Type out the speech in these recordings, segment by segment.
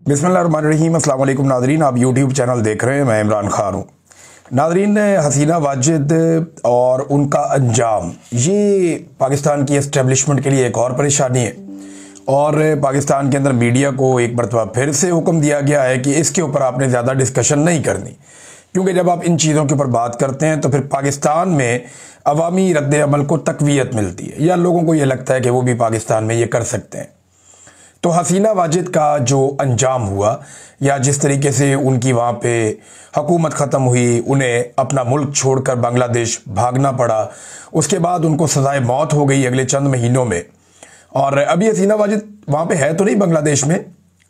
बिस्मिल्लाहिर्रहमानिर्रहीम। अस्सलाम वालेकुम नाज़रीन, आप यूट्यूब चैनल देख रहे हैं, मैं इमरान खान हूँ। नाज़रीन, हसीना वाजिद और उनका अंजाम ये पाकिस्तान की एस्टेब्लिशमेंट के लिए एक और परेशानी है और पाकिस्तान के अंदर मीडिया को एक मरतबा फिर से हुक्म दिया गया है कि इसके ऊपर आपने ज़्यादा डिस्कशन नहीं करनी, क्योंकि जब आप इन चीज़ों के ऊपर बात करते हैं तो फिर पाकिस्तान में अवामी रद्द अमल को तक़वियत मिलती है या लोगों को ये लगता है कि वो भी पाकिस्तान में ये कर सकते हैं। तो हसीना वाजिद का जो अंजाम हुआ या जिस तरीके से उनकी वहाँ पे हुकूमत ख़त्म हुई, उन्हें अपना मुल्क छोड़कर बांग्लादेश भागना पड़ा, उसके बाद उनको सज़ाए मौत हो गई अगले चंद महीनों में। और अभी हसीना वाजिद वहाँ पे है तो नहीं बांग्लादेश में,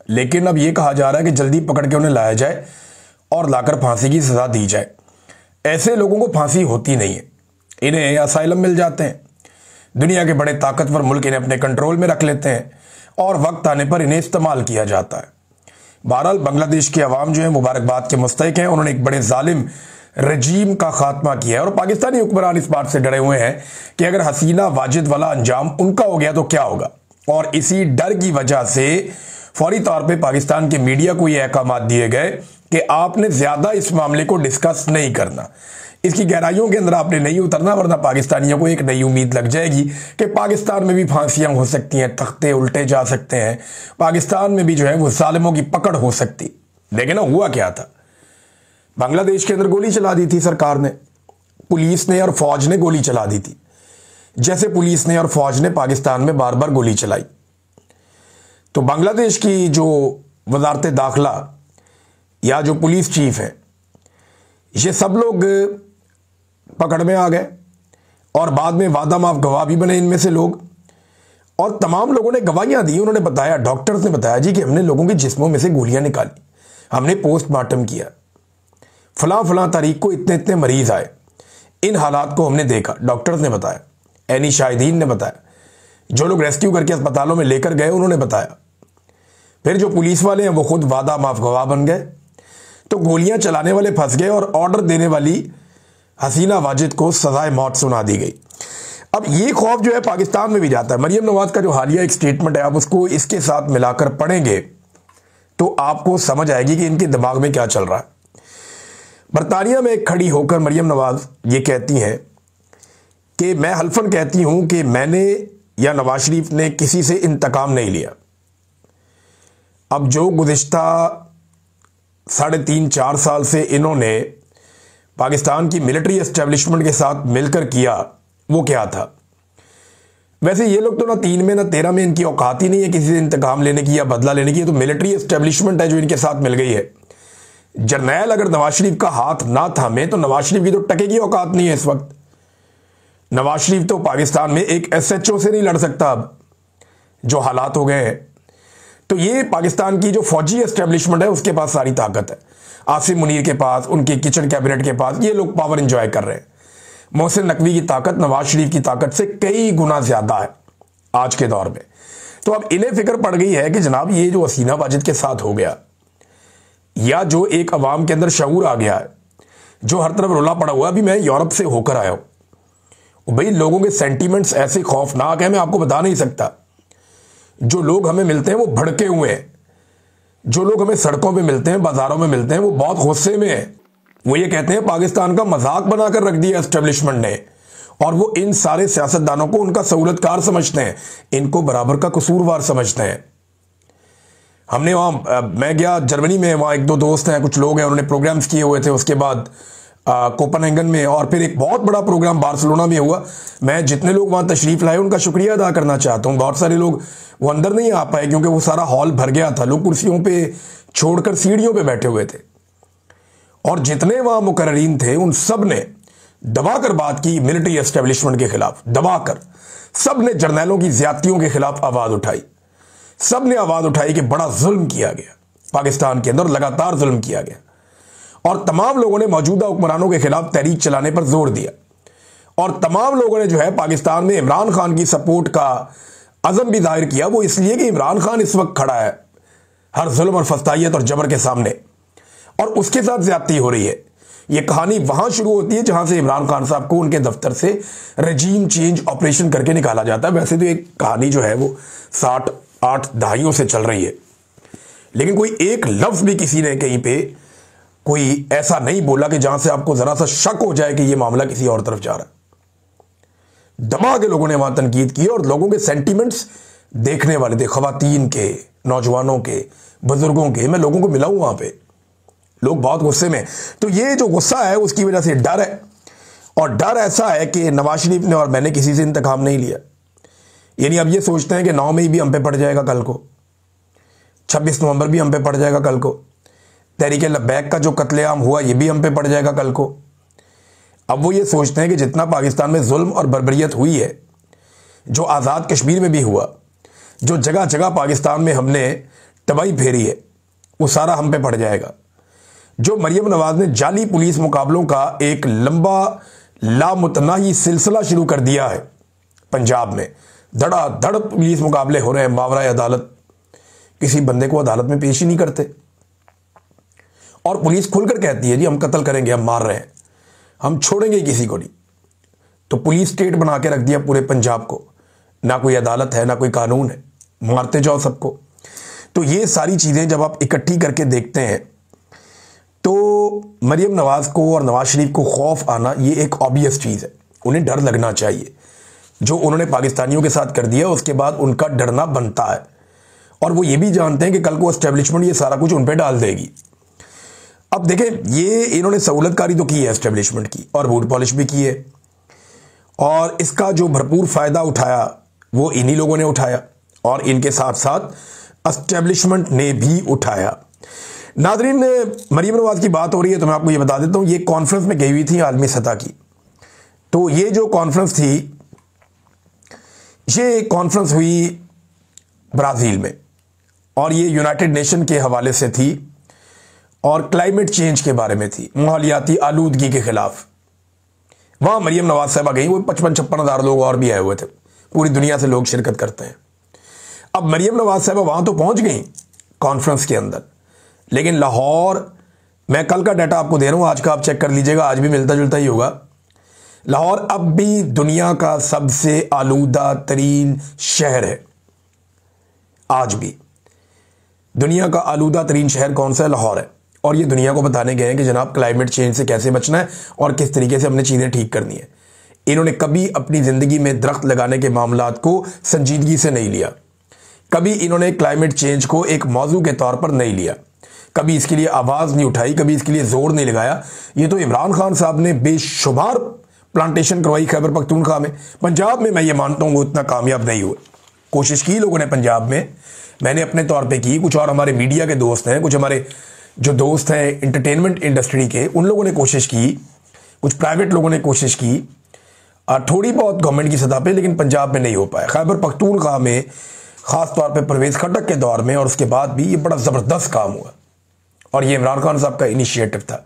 लेकिन अब ये कहा जा रहा है कि जल्दी पकड़ के उन्हें लाया जाए और लाकर फांसी की सज़ा दी जाए। ऐसे लोगों को फांसी होती नहीं है, इन्हें असाइलम मिल जाते हैं। दुनिया के बड़े ताकतवर मुल्क इन्हें अपने कंट्रोल में रख लेते हैं और वक्त आने पर इन्हें इस्तेमाल किया जाता है। बहरहाल बांग्लादेश के अवाम जो है मुबारकबाद के मुस्तहिक हैं, उन्होंने एक बड़े जालिम रजीम का खात्मा किया है और पाकिस्तानी हुक्मरान इस बात से डरे हुए हैं कि अगर हसीना वाजिद वाला अंजाम उनका हो गया तो क्या होगा। और इसी डर की वजह से फौरी तौर पर पाकिस्तान के मीडिया को ये अहकाम दिए गए कि आपने ज्यादा इस मामले को डिस्कस नहीं करना, इसकी गहराइयों के अंदर आपने नहीं उतरना, वरना पाकिस्तानियों को एक नई उम्मीद लग जाएगी कि पाकिस्तान में भी फांसियां हो सकती हैं, तख्ते उल्टे जा सकते हैं, पाकिस्तान में भी जो है वो जालिमों की पकड़ हो सकती। लेकिन हुआ क्या था, बांग्लादेश के अंदर गोली चला दी थी सरकार ने, पुलिस ने और फौज ने गोली चला दी थी, जैसे पुलिस ने और फौज ने पाकिस्तान में बार बार गोली चलाई। तो बांग्लादेश की जो वजारत दाखिला या जो पुलिस चीफ है, ये सब लोग पकड़ में आ गए और बाद में वादा माफ गवाह भी बने इनमें से लोग, और तमाम लोगों ने गवाहियां दी। उन्होंने बताया, डॉक्टर्स ने बताया जी कि हमने लोगों के जिस्मों में से गोलियां निकाली, हमने पोस्टमार्टम किया, फलां फलां तारीख को इतने इतने मरीज आए, इन हालात को हमने देखा। डॉक्टर्स ने बताया, एनी शाहिदीन ने बताया, जो लोग रेस्क्यू करके अस्पतालों में लेकर गए उन्होंने बताया। फिर जो पुलिस वाले हैं वो खुद वादा माफ गवाह बन गए। तो गोलियां चलाने वाले फंस गए और ऑर्डर देने वाली हसीना वाजिद को सजाए मौत सुना दी गई। अब ये खौफ जो है पाकिस्तान में भी जाता है। मरियम नवाज का जो हालिया एक स्टेटमेंट है, आप उसको इसके साथ मिलाकर पढ़ेंगे तो आपको समझ आएगी कि इनके दिमाग में क्या चल रहा है। बरतानिया में खड़ी होकर मरियम नवाज ये कहती हैं कि मैं हल्फन कहती हूं कि मैंने या नवाज शरीफ ने किसी से इंतकाम नहीं लिया। अब जो गुज़िश्ता 3.5-4 साल से इन्होंने पाकिस्तान की मिलिट्री एस्टेब्लिशमेंट के साथ मिलकर किया, वो क्या था। वैसे ये लोग तो ना 3 में ना 13 में इनकी औकात ही नहीं है किसी से इंतकाम लेने की या बदला लेने की। तो मिलिट्री एस्टेब्लिशमेंट है जो इनके साथ मिल गई है। जर्नैल अगर नवाज शरीफ का हाथ ना थामे तो नवाज शरीफ की तो टके की औकात नहीं है इस वक्त। नवाज शरीफ तो पाकिस्तान में एक SHO से नहीं लड़ सकता अब, जो हालात हो गए हैं। तो ये पाकिस्तान की जो फौजी एस्टेब्लिशमेंट है उसके पास सारी ताकत है। आसिम मुनीर के पास, उनके किचन कैबिनेट के पास ये लोग पावर एंजॉय कर रहे हैं। मोहसिन नकवी की ताकत नवाज शरीफ की ताकत से कई गुना ज्यादा है आज के दौर में। तो अब इन्हें फिक्र पड़ गई है कि जनाब ये जो हसीना वाजिद के साथ हो गया, या जो एक अवाम के अंदर शऊर आ गया है, जो हर तरफ रोला पड़ा हुआ, अभी मैं यूरोप से होकर आया हूं भाई, लोगों के सेंटीमेंट्स ऐसे खौफनाक है मैं आपको बता नहीं सकता। जो लोग हमें मिलते हैं वो भड़के हुए हैं, जो लोग हमें सड़कों पे मिलते हैं, बाजारों में मिलते हैं, वो बहुत गुस्से में हैं। वो ये कहते हैं पाकिस्तान का मजाक बनाकर रख दिया एस्टेब्लिशमेंट ने, और वो इन सारे सियासतदानों को उनका सहूलतकार समझते हैं, इनको बराबर का कसूरवार समझते हैं। हमने वहां, मैं गया जर्मनी में, वहां 1-2 दोस्त हैं, कुछ लोग हैं, उन्होंने प्रोग्राम्स किए हुए थे। उसके बाद कोपनहेगन में, और फिर एक बहुत बड़ा प्रोग्राम बार्सिलोना में हुआ। मैं जितने लोग वहां तशरीफ लाए उनका शुक्रिया अदा करना चाहता हूं। बहुत सारे लोग वो अंदर नहीं आ पाए क्योंकि वो सारा हॉल भर गया था, लोग कुर्सियों पे छोड़कर सीढ़ियों पे बैठे हुए थे। और जितने वहां मुकर्रीन थे उन सब ने दबाकर बात की मिलिट्री एस्टेब्लिशमेंट के खिलाफ, दबाकर सब ने जर्नैलों की ज्यादतियों के खिलाफ आवाज उठाई। सब ने आवाज उठाई कि बड़ा जुल्म किया गया पाकिस्तान के अंदर, लगातार जुल्म किया गया। और तमाम लोगों ने मौजूदा हुक्मरानों के खिलाफ तहरीक चलाने पर जोर दिया। और तमाम लोगों ने जो है पाकिस्तान में इमरान खान की सपोर्ट का अज़म भी जाहिर किया। वो इसलिए कि इमरान खान इस वक्त खड़ा है हर जुल्म और फस्तायत और जबर के सामने, और उसके साथ ज्यादती हो रही है। ये कहानी वहां शुरू होती है जहां से इमरान खान साहब को उनके दफ्तर से रजीम चेंज ऑपरेशन करके निकाला जाता है। वैसे तो एक कहानी जो है वो 60-8 दहाइयों से चल रही है, लेकिन कोई एक लफ्ज भी किसी ने कहीं पे कोई ऐसा नहीं बोला कि जहां से आपको जरा सा शक हो जाए कि यह मामला किसी और तरफ जा रहा है। दबा के लोगों ने वहां तनकीद की और लोगों के सेंटीमेंट्स देखने वाले थे, खवातीन के, नौजवानों के, बुजुर्गों के। मैं लोगों को मिला हूं वहां पे, लोग बहुत गुस्से में। तो ये जो गुस्सा है उसकी वजह से डर है, और डर ऐसा है कि नवाज शरीफ ने और मैंने किसी से इंतकाम नहीं लिया। यानी अब ये सोचते हैं कि 9 मई भी हम पे पड़ जाएगा कल को, 26 नवंबर भी हम पे पड़ जाएगा कल को, तहरीके लब्बैक का जो कत्लेआम हुआ ये भी हम पे पड़ जाएगा कल को। अब वो ये सोचते हैं कि जितना पाकिस्तान में जुल्म और बर्बरियत हुई है, जो आज़ाद कश्मीर में भी हुआ, जो जगह जगह पाकिस्तान में हमने तबाही फेरी है, वो सारा हम पे पड़ जाएगा। जो मरियम नवाज ने जाली पुलिस मुकाबलों का एक लंबा लामुतनाही सिलसिला शुरू कर दिया है पंजाब में, धड़ाधड़ पुलिस मुकाबले हो रहे हैं, मावरा अदालत, किसी बंदे को अदालत में पेश ही नहीं करते। और पुलिस खुलकर कहती है जी हम कत्ल करेंगे, हम मार रहे हैं, हम छोड़ेंगे किसी को नहीं। तो पुलिस स्टेट बना के रख दिया पूरे पंजाब को, ना कोई अदालत है ना कोई कानून है, मारते जाओ सबको। तो ये सारी चीजें जब आप इकट्ठी करके देखते हैं तो मरियम नवाज को और नवाज शरीफ को खौफ आना ये एक ऑब्वियस चीज है, उन्हें डर लगना चाहिए। जो उन्होंने पाकिस्तानियों के साथ कर दिया उसके बाद उनका डरना बनता है, और वो ये भी जानते हैं कि कल को एस्टेब्लिशमेंट ये सारा कुछ उन पे डाल देगी। अब देखें, ये इन्होंने सहूलतकारी तो की है एस्टेब्लिशमेंट की, और बूट पॉलिश भी की है, और इसका जो भरपूर फायदा उठाया वो इन्हीं लोगों ने उठाया, और इनके साथ साथ एस्टेब्लिशमेंट ने भी उठाया। नादरीन, मरियम नवाज की बात हो रही है तो मैं आपको ये बता देता हूं, ये कॉन्फ्रेंस में गई हुई थी आलमी सतह की। तो ये जो कॉन्फ्रेंस थी, ये कॉन्फ्रेंस हुई ब्राजील में, और ये यूनाइटेड नेशन के हवाले से थी और क्लाइमेट चेंज के बारे में थी, माहौलियाती आलूदगी के खिलाफ। वहां मरियम नवाज साहबा गई, वो 55-56 हज़ार लोग और भी आए हुए थे, पूरी दुनिया से लोग शिरकत करते हैं। अब मरियम नवाज साहबा वहां तो पहुंच गई कॉन्फ्रेंस के अंदर, लेकिन लाहौर, मैं कल का डाटा आपको दे रहा हूं, आज का आप चेक कर लीजिएगा, आज भी मिलता जुलता ही होगा। लाहौर अब भी दुनिया का सबसे आलूदा तरीन शहर है। आज भी दुनिया का आलूदा तरीन शहर कौन सा है? लाहौर है। और ये दुनिया को बताने गए हैं कि जनाब क्लाइमेट चेंज से कैसे बचना है और किस तरीके से हमने चीजें ठीक करनी है। इन्होंने कभी अपनी जिंदगी में दरख्त लगाने के मामलात को संजीदगी से नहीं लिया, कभी इन्होंने क्लाइमेट चेंज को एक मौजू के तौर पर नहीं लिया, कभी इसके लिए आवाज नहीं उठाई, कभी इसके लिए जोर नहीं लगाया। ये तो इमरान खान साहब ने बेशुमार प्लांटेशन करवाई खैबर पख्तूनख्वा में। पंजाब में मैं ये मानता हूँ वो इतना कामयाब नहीं हुए। कोशिश की लोगों ने पंजाब में, मैंने अपने तौर पे की, कुछ और हमारे मीडिया के दोस्त हैं, कुछ हमारे जो दोस्त हैं इंटरटेनमेंट इंडस्ट्री के, उन लोगों ने कोशिश की, कुछ प्राइवेट लोगों ने कोशिश की, थोड़ी बहुत गवर्नमेंट की सतह पे, लेकिन पंजाब में नहीं हो पाया। खैबर पख्तूनख्वा में खास तौर पे परवेज खटक के दौर में और उसके बाद भी ये बड़ा जबरदस्त काम हुआ, और ये इमरान खान साहब का इनिशिएटिव था।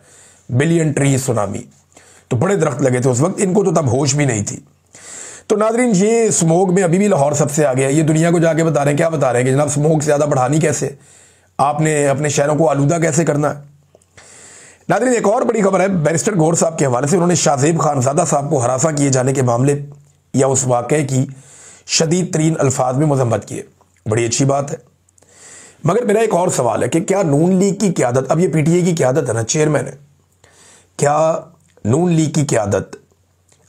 बिलियन ट्री सुनामी, तो बड़े दरख्त लगे थे उस वक्त, इनको तो तब होश भी नहीं थी। तो नादरीन, ये स्मोक में अभी भी लाहौर सबसे आगे है। ये दुनिया को जाके बता रहे हैं, क्या बता रहे हैं कि जनाब स्मोक ज्यादा बढ़ानी कैसे, आपने अपने शहरों को आलूदा कैसे करना है। नादरीन, एक और बड़ी खबर है बैरिस्टर गौहर साहब के हवाले से। उन्होंने शाहजेब खानजादा साहब को हरासा किए जाने के मामले या उस वाकये की शदीद तरीन अल्फाज में मजम्मत की है। बड़ी अच्छी बात है, मगर मेरा एक और सवाल है कि क्या नून लीग की क़यादत, अब ये पीटीआई की क़यादत है ना, चेयरमैन है, क्या नून लीग की क़यादत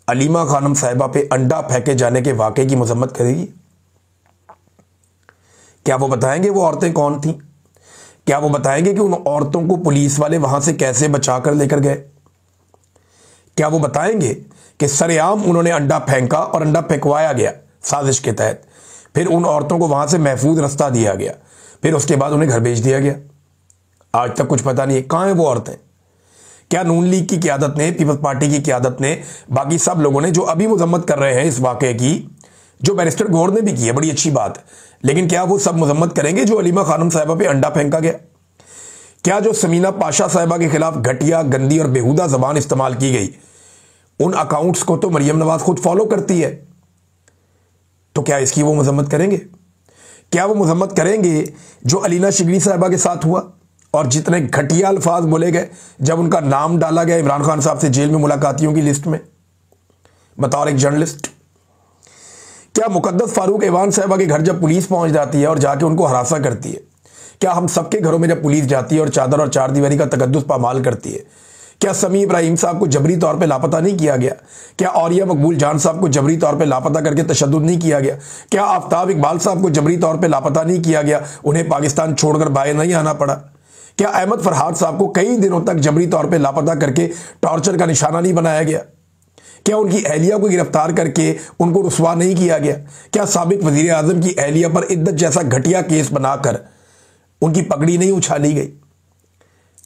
अलीमा खानम साहिबा पे अंडा फेंके जाने के वाकये की मजम्मत करेगी? क्या वो बताएंगे वो औरतें कौन थीं? क्या वो बताएंगे कि उन औरतों को पुलिस वाले वहां से कैसे बचा कर लेकर गए? क्या वो बताएंगे कि सरेआम उन्होंने अंडा फेंका और अंडा फेंकवाया गया साजिश के तहत, फिर उन औरतों को वहां से महफूज रास्ता दिया गया, फिर उसके बाद उन्हें घर भेज दिया गया? आज तक कुछ पता नहीं है कहां है वो औरतें। क्या नून लीग की क़यादत ने, पीपल्स पार्टी की क़यादत ने, बाकी सब लोगों ने जो अभी मजम्मत कर रहे हैं इस वाकये की, जो बैरिस्टर गौहर ने भी की है, बड़ी अच्छी बात है, लेकिन क्या वो सब मजम्मत करेंगे जो अलीमा खानम साहिबा पे अंडा फेंका गया? क्या जो समीना पाशा साहिबा के खिलाफ घटिया, गंदी और बेहुदा जबान इस्तेमाल की गई, उन अकाउंट्स को तो मरियम नवाज खुद फॉलो करती है, तो क्या इसकी वो मजम्मत करेंगे? क्या वो मजम्मत करेंगे जो अलीना शिगरी साहिबा के साथ हुआ और जितने घटिया अल्फाज बोले गए जब उनका नाम डाला गया इमरान खान साहब से जेल में मुलाकातियों की लिस्ट में बतौर एक जर्नलिस्ट? क्या मुकद्दस फारूक एवान साहिबा के घर जब पुलिस पहुंच जाती है और जाके उनको हरासा करती है, क्या हम सबके घरों में जब पुलिस जाती है और चादर और चार दीवारी का तकद्दुस पामाल करती है, क्या समी इब्राहिम साहब को जबरी तौर पे लापता नहीं किया गया? क्या औरिया मकबूल जान साहब को जबरी तौर पे लापता करके तशद्दुद नहीं किया गया? क्या आफ्ताब इकबाल साहब को जबरी तौर पे लापता नहीं किया गया, उन्हें पाकिस्तान छोड़कर बाहर नहीं आना पड़ा? क्या अहमद फरहाद साहब को कई दिनों तक जबरी तौर पे लापता करके टॉर्चर का निशाना नहीं बनाया गया? क्या उनकी अहलिया को गिरफ्तार करके उनको रुसवा नहीं किया गया? क्या साबिक वजीर आजम की अहलिया पर इद्दत जैसा घटिया केस बनाकर उनकी पगड़ी नहीं उछाली गई?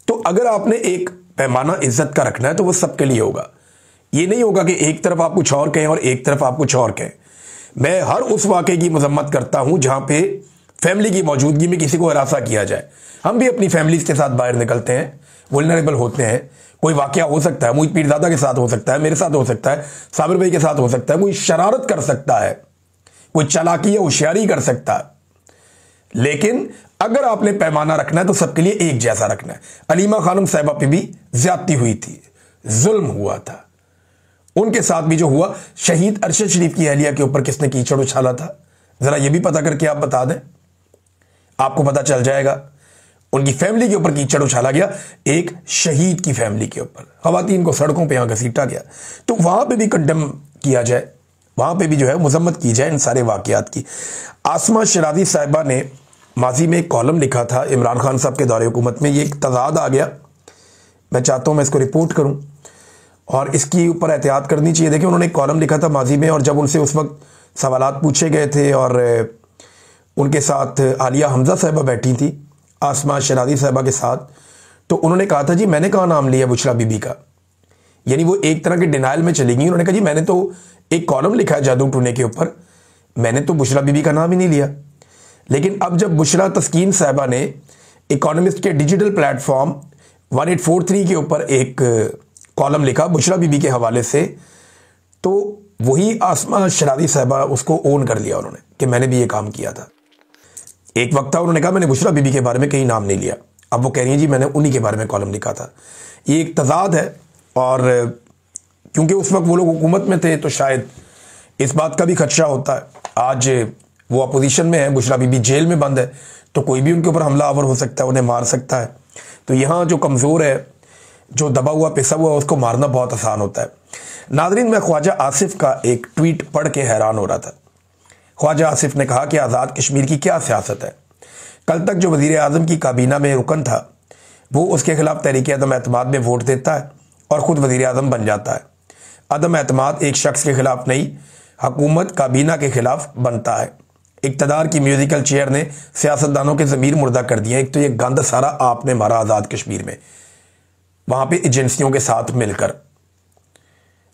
तो अगर आपने एक पैमाना इज्जत का रखना है तो वो सबके लिए होगा। ये नहीं होगा कि एक तरफ आप कुछ और कहें और एक तरफ आप कुछ और कहें। मैं हर उस वाक़े की मजम्मत करता हूं जहां पे फैमिली की मौजूदगी में किसी को हरासा किया जाए। हम भी अपनी फैमिलीज के साथ बाहर निकलते हैं, वल्नरेबल होते हैं। कोई वाक़या हो सकता है, मुझ पीरजादा के साथ हो सकता है, मेरे साथ हो सकता है, साबिर भाई के साथ हो सकता है, कोई शरारत कर सकता है, कोई चालाकी या होशियारी कर सकता है। लेकिन अगर आपने पैमाना रखना है तो सबके लिए एक जैसा रखना है। अलीमा खानम साहिबा पे भी ज्यादती हुई थी, जुल्म हुआ था, उनके साथ भी जो हुआ। शहीद अरशद शरीफ की अहलिया के ऊपर किसने कीचड़ उछाला था, जरा ये भी पता करके आप बता दें, आपको पता चल जाएगा। उनकी फैमिली के ऊपर कीचड़ उछाला गया, एक शहीद की फैमिली के ऊपर। खवातीन को सड़कों पे यहां घसीटा गया। तो वहां पे भी कंडेम किया जाए, वहां पे भी जो है मजम्मत की जाए इन सारे वाकयात की। आसमा शरादी साहिबा ने माजी में एक कॉलम लिखा था इमरान खान साहब के दौरे हुकूमत में। ये एक तजाद आ गया, मैं चाहता हूं मैं इसको रिपोर्ट करूं और इसकी ऊपर एहतियात करनी चाहिए। देखिए, उन्होंने एक कॉलम लिखा था माजी में, और जब उनसे उस वक्त सवालात पूछे गए थे और उनके साथ आलिया हमजा साहिबा बैठी थी आसमा शरादी साहिबा के साथ, तो उन्होंने कहा था जी मैंने कहाँ नाम लिया बुशरा बीबी का। यानी वो एक तरह के डिनाइल में चली गई। उन्होंने कहा जी मैंने तो एक कॉलम लिखा है जादू टूने के ऊपर, मैंने तो बुशरा बीबी का नाम ही नहीं लिया। लेकिन अब जब बुशरा तस्कीन साहिबा ने इकोनॉमिस्ट के डिजिटल प्लेटफॉर्म 1843 के ऊपर एक कॉलम लिखा बुशरा बीबी के हवाले से, तो वही आसमा शरादी साहिबा उसको ओन कर लिया उन्होंने कि मैंने भी ये काम किया था। एक वक्त था उन्होंने कहा मैंने बुशरा बीबी के बारे में कहीं नाम नहीं लिया, अब वो कह रही है जी मैंने उन्हीं के बारे में कॉलम लिखा था। ये एक तजाद है, और क्योंकि उस वक्त वो लोग हुकूमत में थे तो शायद इस बात का भी खदशा होता है। आज वो अपोजिशन में है, बुशरा बीबी जेल में बंद है, तो कोई भी उनके ऊपर हमला आवर हो सकता है, उन्हें मार सकता है। तो यहाँ जो कमज़ोर है, जो दबा हुआ पिसा हुआ, उसको मारना बहुत आसान होता है। नादरीन, मैं ख्वाजा आसिफ का एक ट्वीट पढ़ के हैरान हो रहा था। ख्वाजा आसिफ ने कहा कि आज़ाद कश्मीर की क्या सियासत है। कल तक जो वज़ीर आज़म की काबीना में रुकन था वो उसके खिलाफ तहरीक अदम एतमाद में वोट देता है और ख़ुद वज़ीर आज़म बन जाता है। अदम एतमाद एक शख्स के खिलाफ नहीं, हुकूमत काबीना के खिलाफ बनता है। इक़्तिदार की म्यूजिकल चेयर ने सियासतदानों के ज़मीर मुर्दा कर दिया। एक तो ये गंद सारा आपने मारा आज़ाद कश्मीर में, वहाँ पे एजेंसियों के साथ मिलकर,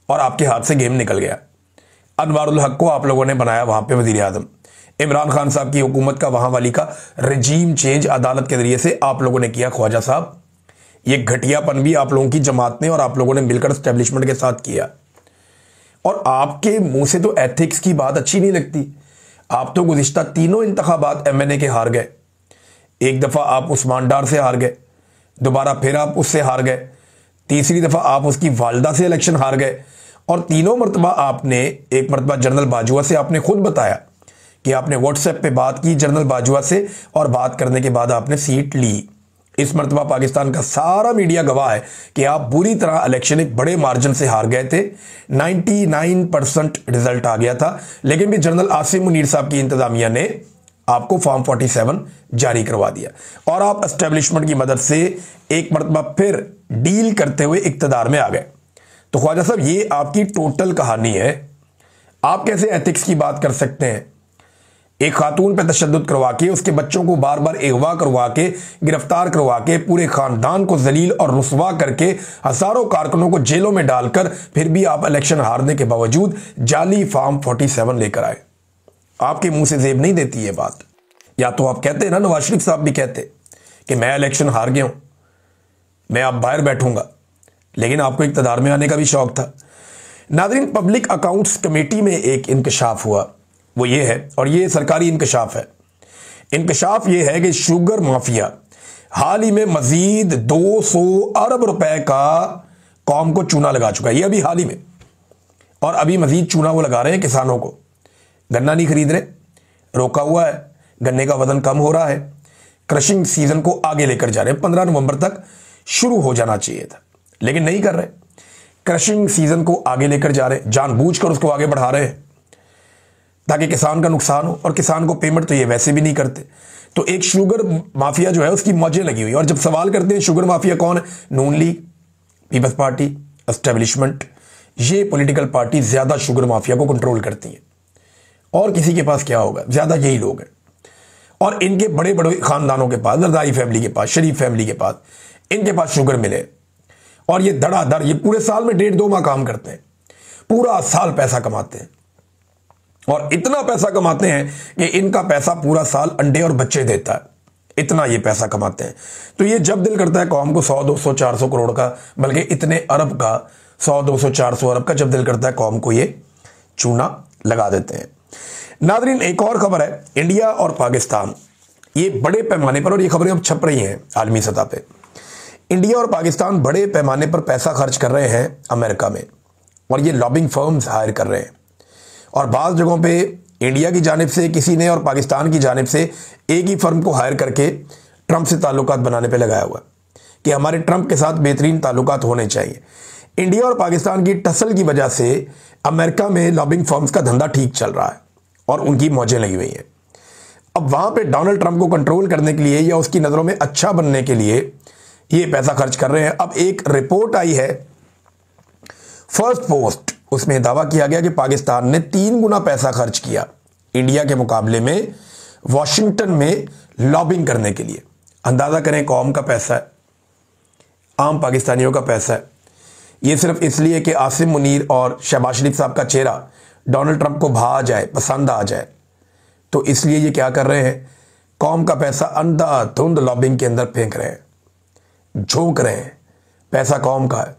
और आपके हाथ से गेम निकल गया। अनवारुल हक को आप लोगों ने बनाया वहाँ पे वज़ीर आज़म। इमरान खान साहब की हुकूमत का वहाँ वाली का रजीम चेंज अदालत के ज़रिए से आप लोगों ने किया। ख्वाजा साहब, ये घटियापन भी आप लोगों की जमात ने और आप लोगों ने मिलकर एस्टेब्लिशमेंट के साथ किया। और आपके मुंह से तो एथिक्स की बात अच्छी नहीं लगती। आप तो गुज़िश्ता तीनों इंतखाबात MNA के हार गए। एक दफ़ा आप उस्मान डार से हार गए, दोबारा फिर आप उससे हार गए, तीसरी दफ़ा आप उसकी वालदा से इलेक्शन हार गए, और तीनों मरतबा आपने, एक मरतबा जनरल बाजुआ से आपने खुद बताया कि आपने व्हाट्सएप पे बात की जनरल बाजुआ से, और बात करने के बाद आपने सीट ली। इस मरतबा पाकिस्तान का सारा मीडिया गवाह है कि आप बुरी तरह इलेक्शन एक बड़े मार्जिन से हार गए थे। 99% रिजल्ट आ गया था, लेकिन भी जनरल आसिम मुनीर साहब की इंतजामिया ने आपको फॉर्म 47 जारी करवा दिया, और आप एस्टेब्लिशमेंट की मदद से एक मरतबा फिर डील करते हुए इक्तदार में आ गए। तो ख्वाजा साहब, ये आपकी टोटल कहानी है। आप कैसे एथिक्स की बात कर सकते हैं? एक खातून पे तशद्दुद करवा के, उसके बच्चों को बार बार अगवा करवा के, गिरफ्तार करवा के, पूरे खानदान को जलील और रुसवा करके, हजारों कारकुनों को जेलों में डालकर, फिर भी आप इलेक्शन हारने के बावजूद जाली फॉर्म 47 लेकर आए। आपके मुंह से जेब नहीं देती ये बात। या तो आप कहते ना, नवाज शरीफ साहब भी कहते कि मैं इलेक्शन हार गया हूं, मैं अब बाहर बैठूंगा, लेकिन आपको इक़्तिदार में आने का भी शौक था। नाज़रीन, पब्लिक अकाउंट्स कमेटी में एक इंकशाफ हुआ, वो ये है, और ये सरकारी इंकशाफ है। इंकशाफ ये है कि शुगर माफिया हाल ही में मजीद 200 अरब रुपए का कौम को चूना लगा चुका है। ये अभी हाल ही में, और अभी मजीद चूना वो लगा रहे हैं किसानों को। गन्ना नहीं खरीद रहे, रोका हुआ है, गन्ने का वजन कम हो रहा है, क्रशिंग सीजन को आगे लेकर जा रहे हैं। 15 नवंबर तक शुरू हो जाना चाहिए था, लेकिन नहीं कर रहे। क्रशिंग सीजन को आगे लेकर जा रहे हैं, जानबूझकर उसको आगे बढ़ा रहे हैं ताकि किसान का नुकसान हो, और किसान को पेमेंट तो ये वैसे भी नहीं करते। तो एक शुगर माफिया जो है उसकी मौजें लगी हुई। और जब सवाल करते हैं शुगर माफिया कौन है, नून लीग, पीपल्स पार्टी, एस्टेब्लिशमेंट, ये पॉलिटिकल पार्टी ज्यादा शुगर माफिया को कंट्रोल करती है। और किसी के पास क्या होगा, ज्यादा यही लोग हैं। और इनके बड़े बड़े खानदानों के पास, जरदारी फैमिली के पास, शरीफ फैमिली के पास, इनके पास शुगर मिले और ये धड़ाधड़, ये पूरे साल में 1.5-2 माह काम करते हैं, पूरा साल पैसा कमाते हैं। और इतना पैसा कमाते हैं कि इनका पैसा पूरा साल अंडे और बच्चे देता है, इतना ये पैसा कमाते हैं। तो ये जब दिल करता है कौम को 100, 200, 400 करोड़ का, बल्कि इतने अरब का, 100, 200, 400 अरब का जब दिल करता है कौम को, ये चूना लगा देते हैं। नादरीन, एक और खबर है, इंडिया और पाकिस्तान, ये बड़े पैमाने पर, और ये खबरें अब छप रही हैं आलमी सतह पे, इंडिया और पाकिस्तान बड़े पैमाने पर पैसा खर्च कर रहे हैं अमेरिका में, और ये लॉबिंग फर्म्स हायर कर रहे हैं। और बाज़ जगहों पे इंडिया की जानिब से किसी ने और पाकिस्तान की जानिब से एक ही फर्म को हायर करके ट्रंप से ताल्लुकात बनाने पे लगाया हुआ कि हमारे ट्रंप के साथ बेहतरीन ताल्लुकात होने चाहिए। इंडिया और पाकिस्तान की टसल की वजह से अमेरिका में लॉबिंग फर्म्स का धंधा ठीक चल रहा है और उनकी मौजें लगी हुई हैं। अब वहां पे डोनाल्ड ट्रंप को कंट्रोल करने के लिए या उसकी नज़रों में अच्छा बनने के लिए ये पैसा खर्च कर रहे हैं। अब एक रिपोर्ट आई है फर्स्ट पोस्ट, उसमें दावा किया गया कि पाकिस्तान ने 3 गुना पैसा खर्च किया इंडिया के मुकाबले में वॉशिंगटन में लॉबिंग करने के लिए। अंदाजा करें, कौम का पैसा है, आम पाकिस्तानियों का पैसा है। ये सिर्फ इसलिए कि आसिम मुनीर और शहबाज शरीफ साहब का चेहरा डोनाल्ड ट्रंप को भा जाए, पसंद आ जाए, तो इसलिए ये क्या कर रहे हैं, कौम का पैसा अंधाधुंध लॉबिंग के अंदर फेंक रहे हैं, झोंक रहे हैं। पैसा कौम का है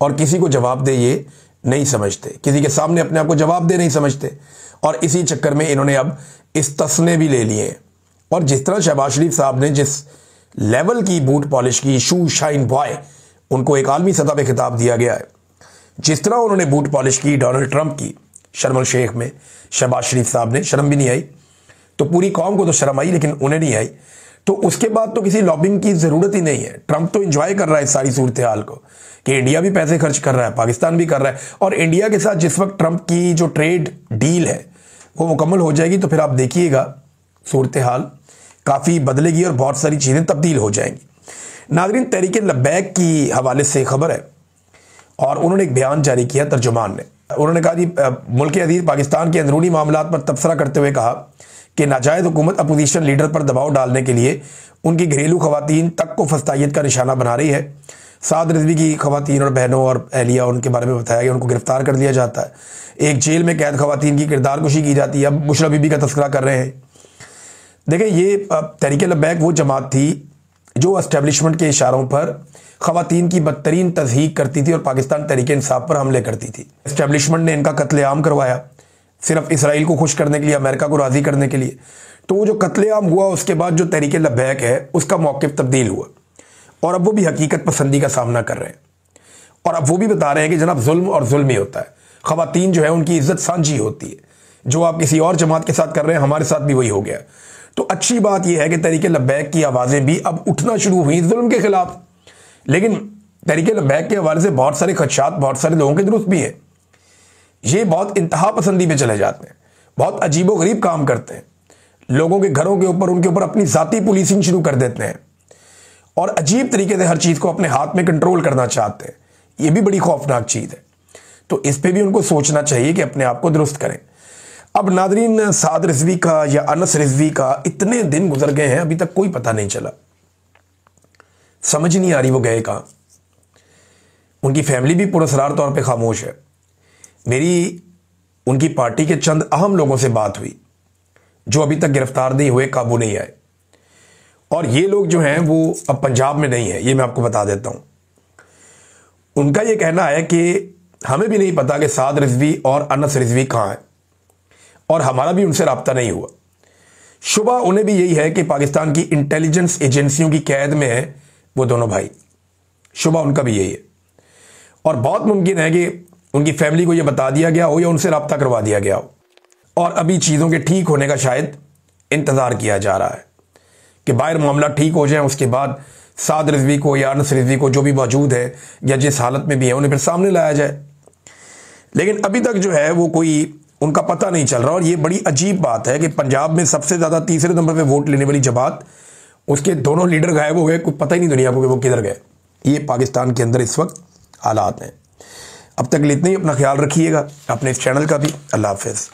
और किसी को जवाब दे ये नहीं समझते, किसी के सामने अपने आप को जवाब दे नहीं समझते। और इसी चक्कर में इन्होंने अब इस तस्ने भी ले लिए हैं। और जिस तरह शहबाज शरीफ साहब ने जिस लेवल की बूट पॉलिश की, शू शाइन बॉय, उनको एक आलमी सतह पे खिताब दिया गया है, जिस तरह उन्होंने बूट पॉलिश की डोनाल्ड ट्रंप की शर्म शेख में, शहबाज शरीफ साहब ने शर्म भी नहीं आई, तो पूरी कौम को तो शर्म आई लेकिन उन्हें नहीं आई। तो उसके बाद तो किसी लॉबिंग की जरूरत ही नहीं है। ट्रंप तो एंजॉय कर रहा है इस सारी सूरत हाल को कि इंडिया भी पैसे खर्च कर रहा है, पाकिस्तान भी कर रहा है। और इंडिया के साथ जिस वक्त ट्रंप की जो ट्रेड डील है वो मुकम्मल हो जाएगी तो फिर आप देखिएगा सूरत हाल काफ़ी बदलेगी और बहुत सारी चीज़ें तब्दील हो जाएंगी। नाज़रीन, तहरीक लब्बैक की हवाले से खबर है और उन्होंने एक बयान जारी किया तर्जुमान ने। उन्होंने कहा कि मुल्क अजीज पाकिस्तान के अंदरूनी मामलात पर तबसरा करते हुए कहा कि नाजायज़ हुकूमत अपोजिशन लीडर पर दबाव डालने के लिए उनकी घरेलू खवातीन तक को फस्तायत का निशाना बना रही है। साद रिजवी की खवातीन और बहनों और अहलिया, उनके बारे में बताया गया, उनको गिरफ्तार कर लिया जाता है। एक जेल में कैद खवातीन की किरदार कुशी की जाती है। अब बुशरा बीबी का तस्करा कर रहे हैं। देखें, ये तहरीक लब्बैक वो जमात थी जो एस्टेब्लिशमेंट के इशारों पर खवातीन की बदतरीन तज़हीक करती थी और पाकिस्तान तहरीक इंसाफ पर हमले करती थी। एस्टेब्लिशमेंट ने इनका कत्लेआम करवाया सिर्फ इसराइल को खुश करने के लिए, अमेरिका को राज़ी करने के लिए। तो वो जो कत्लेआम हुआ उसके बाद जो तहरीक लब्बैक है उसका मौक़िफ़ तब्दील हुआ और अब वो भी हकीकत पसंदी का सामना कर रहे हैं। और अब वो भी बता रहे हैं कि जनाब जुल्म और जुल्म ही होता है, खवातीन जो है उनकी इज्जत सांझी होती है। जो आप किसी और जमात के साथ कर रहे हैं हमारे साथ भी वही हो गया। तो अच्छी बात यह है कि तहरीक लब्बैक की आवाज़ें भी अब उठना शुरू हुई जुल्म के खिलाफ। लेकिन तहरीक लब्बैक के हवाले से बहुत सारे खदशात बहुत सारे लोगों के दुरुस्त भी हैं। ये बहुत इंतहा पसंदी पे चले जाते हैं, बहुत अजीबो गरीब काम करते हैं, लोगों के घरों के ऊपर उनके ऊपर अपनी ज़ाती पुलिसिंग शुरू कर देते हैं और अजीब तरीके से हर चीज़ को अपने हाथ में कंट्रोल करना चाहते हैं। ये भी बड़ी खौफनाक चीज़ है। तो इस पर भी उनको सोचना चाहिए कि अपने आप को दुरुस्त करें। अब नादरीन, साद रिजवी का या अनस रिजवी का इतने दिन गुजर गए हैं, अभी तक कोई पता नहीं चला। समझ नहीं आ रही वो गए कहाँ। उनकी फैमिली भी पुरस्कार तौर पे खामोश है। मेरी उनकी पार्टी के चंद अहम लोगों से बात हुई जो अभी तक गिरफ्तार नहीं हुए, काबू नहीं आए। और ये लोग जो हैं वो अब पंजाब में नहीं है, ये मैं आपको बता देता हूं। उनका ये कहना है कि हमें भी नहीं पता कि साद रिजवी और अनस रिजवी कहाँ हैं और हमारा भी उनसे रब्ता नहीं हुआ। शुबा उन्हें भी यही है कि पाकिस्तान की इंटेलिजेंस एजेंसियों की कैद में है वो दोनों भाई। शुबा उनका भी यही है और बहुत मुमकिन है कि उनकी फैमिली को यह बता दिया गया हो या उनसे रब्ता करवा दिया गया हो और अभी चीज़ों के ठीक होने का शायद इंतज़ार किया जा रहा है कि बाहर मामला ठीक हो जाए, उसके बाद साद रिजवी को या अनस रिजवी को जो भी मौजूद है या जिस हालत में भी है उन्हें फिर सामने लाया जाए। लेकिन अभी तक जो है वो कोई उनका पता नहीं चल रहा। और ये बड़ी अजीब बात है कि पंजाब में सबसे ज़्यादा तीसरे नंबर पे वोट लेने वाली जमात, उसके दोनों लीडर गायब हो गए, कुछ पता ही नहीं दुनिया को कि वो किधर गए। ये पाकिस्तान के अंदर इस वक्त हालात हैं। अब तक इतना ही, अपना ख्याल रखिएगा, अपने इस चैनल का भी। अल्लाह हाफिज़।